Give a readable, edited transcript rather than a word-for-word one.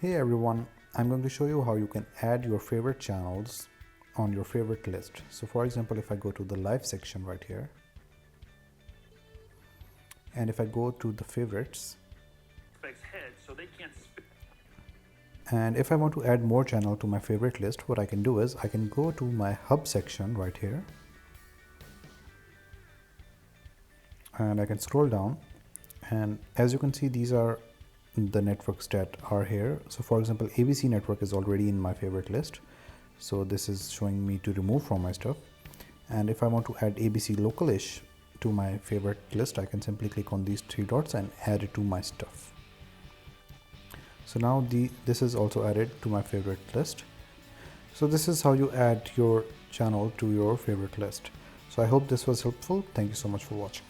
Hey everyone, I'm going to show you how you can add your favorite channels on your favorite list. So for example, if I go to the live section right here, and if I go to the favorites, and if I want to add more channel to my favorite list, what I can do is I can go to my hub section right here, and I can scroll down, and as you can see, these are the networks that are here. So for example, ABC network is already in my favorite list, so this is showing me to remove from my stuff. And if I want to add ABC localish to my favorite list, I can simply click on these three dots and add it to my stuff. So now this is also added to my favorite list. So this is how you add your channel to your favorite list. So I hope this was helpful. Thank you so much for watching.